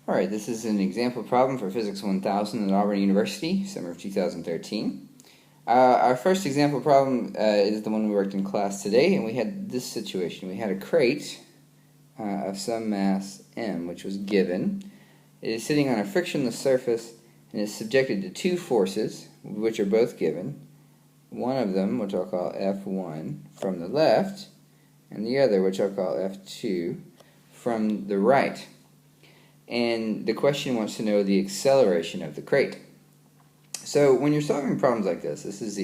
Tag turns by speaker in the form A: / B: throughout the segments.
A: Alright, this is an example problem for Physics 1000 at Auburn University, summer of 2013. Our first example problem is the one we worked in class today, and we had this situation. We had a crate of some mass m, which was given. It is sitting on a frictionless surface and is subjected to two forces, which are both given. One of them, which I'll call F1, from the left, and the other, which I'll call F2, from the right. And the question wants to know the acceleration of the crate. So when you're solving problems like this is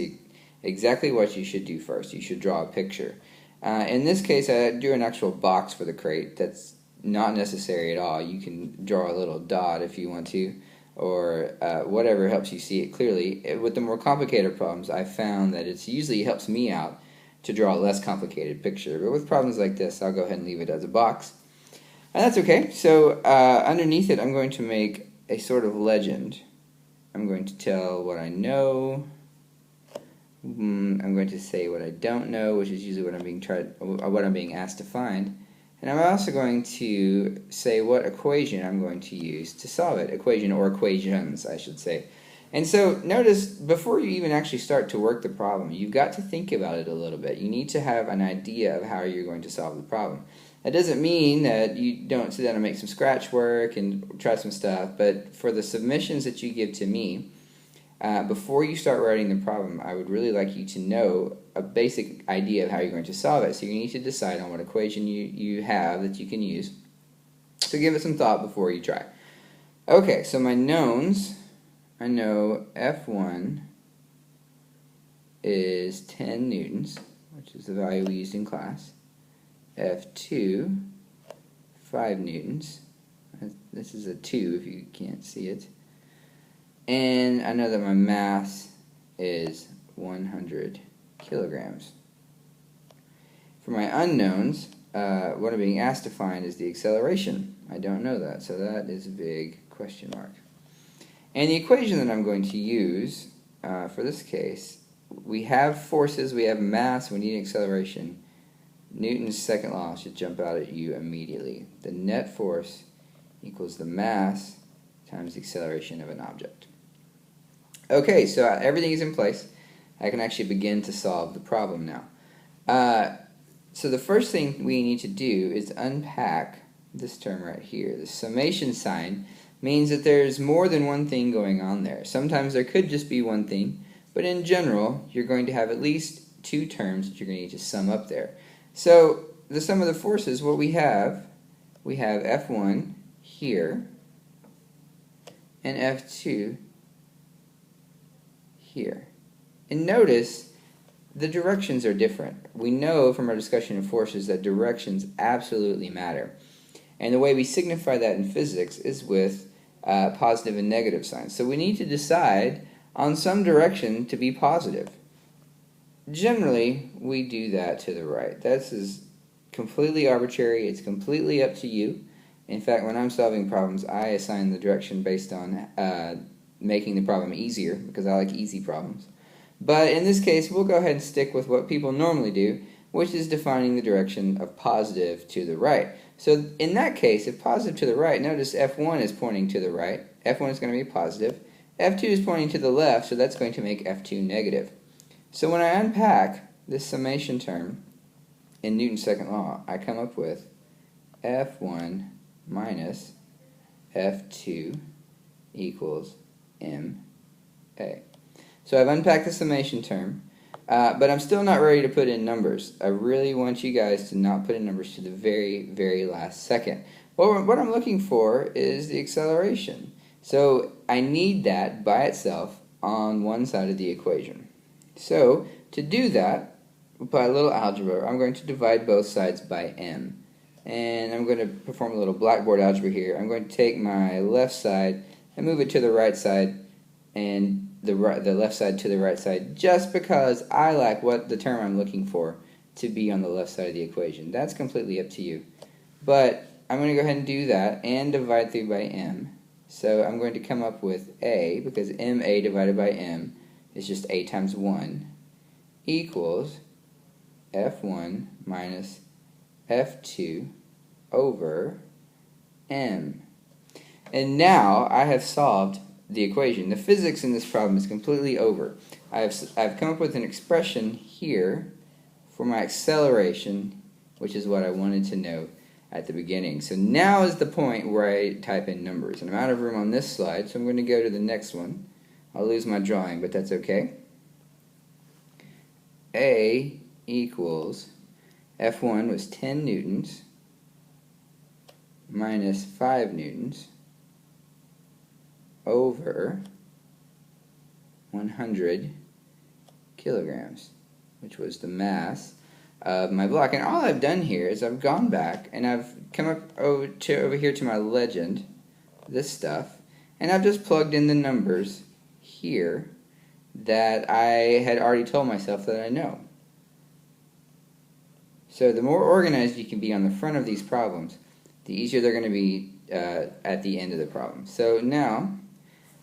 A: exactly what you should do first. You should draw a picture. In this case, I drew an actual box for the crate. That's not necessary at all. You can draw a little dot if you want to, or whatever helps you see it clearly. With the more complicated problems, I found that it usually helps me out to draw a less complicated picture. But with problems like this, I'll go ahead and leave it as a box. And that's okay. So underneath it, I'm going to make a sort of legend. I'm going to tell what I know. I'm going to say what I don't know, which is usually what I'm being asked to find. And I'm also going to say what equation I'm going to use to solve it. Equation or equations, I should say. And so notice, before you even actually start to work the problem, you've got to think about it a little bit. You need to have an idea of how you're going to solve the problem. That doesn't mean that you don't sit down and make some scratch work and try some stuff, but for the submissions that you give to me, before you start writing the problem, I would really like you to know a basic idea of how you're going to solve it. So you need to decide on what equation you have that you can use. So give it some thought before you try. Okay, so my knowns, I know F1 is 10 newtons, which is the value we used in class. F2, 5 newtons. This is a 2 if you can't see it. And I know that my mass is 100 kilograms. For my unknowns, what I'm being asked to find is the acceleration. I don't know that, so that is a big question mark. And the equation that I'm going to use for this case, we have forces, we have mass, we need acceleration. Newton's second law should jump out at you immediately. The net force equals the mass times the acceleration of an object. Okay, so everything is in place. I can actually begin to solve the problem now. So the first thing we need to do is unpack this term right here. The summation sign means that there's more than one thing going on there. Sometimes there could just be one thing, but in general, you're going to have at least two terms that you're going to need to sum up there. So the sum of the forces, what we have F1 here and F2 here. And notice the directions are different. We know from our discussion of forces that directions absolutely matter. And the way we signify that in physics is with positive and negative signs. So we need to decide on some direction to be positive. Generally, we do that to the right. This is completely arbitrary. It's completely up to you. In fact, when I'm solving problems, I assign the direction based on making the problem easier, because I like easy problems. But in this case, we'll go ahead and stick with what people normally do, which is defining the direction of positive to the right. So in that case, if positive to the right, notice F1 is pointing to the right. F1 is going to be positive. F2 is pointing to the left, so that's going to make F2 negative. So when I unpack this summation term in Newton's second law, I come up with F1 minus F2 equals ma. So I've unpacked the summation term, but I'm still not ready to put in numbers. I really want you guys to not put in numbers to the very, very last second. What I'm looking for is the acceleration. So I need that by itself on one side of the equation. So to do that, by a little algebra, I'm going to divide both sides by m. And I'm going to perform a little blackboard algebra here. I'm going to take my left side and move it to the right side, and the left side to the right side, just because I like what the term I'm looking for to be on the left side of the equation. That's completely up to you. But I'm going to go ahead and do that and divide through by m. So I'm going to come up with a, because ma divided by m is just a times 1, equals F1 minus F2 over m. And now I have solved the equation. The physics in this problem is completely over. I've come up with an expression here for my acceleration, which is what I wanted to know at the beginning. So now is the point where I type in numbers. And I'm out of room on this slide, so I'm going to go to the next one. I'll lose my drawing, but that's okay. A equals F1 was 10 newtons minus 5 newtons over 100 kilograms, which was the mass of my block. And all I've done here is I've gone back and I've come up over here to my legend, this stuff, and I've just plugged in the numbers here that I had already told myself that I know. So the more organized you can be on the front of these problems, the easier they're going to be at the end of the problem. So now,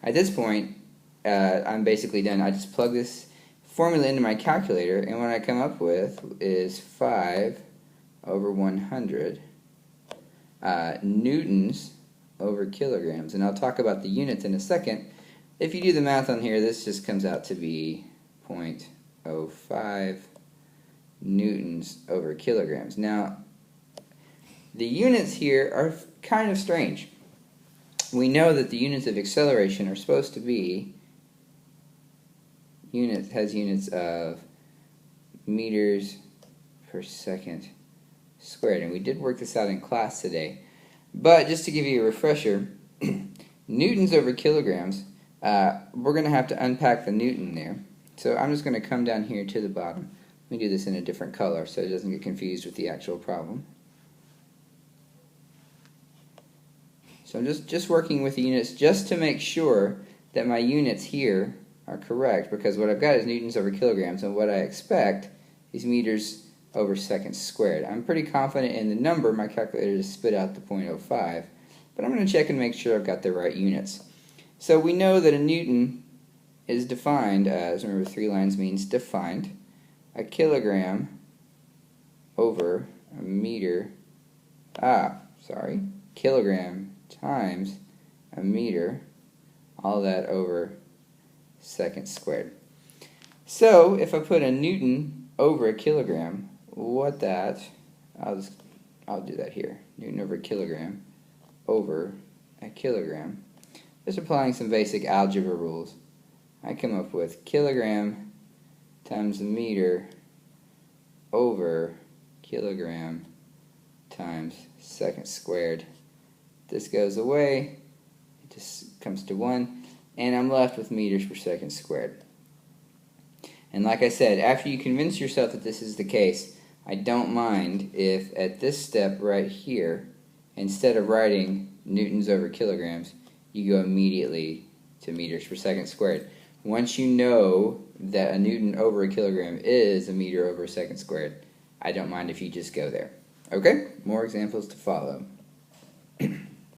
A: at this point, I'm basically done. I just plug this formula into my calculator, and what I come up with is 5 over 100 newtons over kilograms. And I'll talk about the units in a second. If you do the math on here, this just comes out to be 0.05 newtons over kilograms. Now, the units here are kind of strange. We know that the units of acceleration are supposed to be units of meters per second squared, and we did work this out in class today. But just to give you a refresher, newtons over kilograms, we're going to have to unpack the newton there. So I'm just going to come down here to the bottom. Let me do this in a different color so it doesn't get confused with the actual problem. So I'm just working with the units just to make sure that my units here are correct, because what I've got is newtons over kilograms, and what I expect is meters over seconds squared. I'm pretty confident in the number. My calculator just spit out the 0.05, but I'm going to check and make sure I've got the right units. So we know that a newton is defined as, remember 3 lines means defined, a kilogram over a meter, kilogram times a meter, all that over seconds squared. So if I put a newton over a kilogram, what that, I'll do that here, newton over a kilogram over a kilogram. Just applying some basic algebra rules, I come up with kilogram times a meter over kilogram times seconds squared. This goes away, it just comes to 1, and I'm left with meters per second squared. And like I said, after you convince yourself that this is the case, I don't mind if at this step right here, instead of writing newtons over kilograms, you go immediately to meters per second squared. Once you know that a newton over a kilogram is a meter over a second squared, I don't mind if you just go there. Okay? More examples to follow.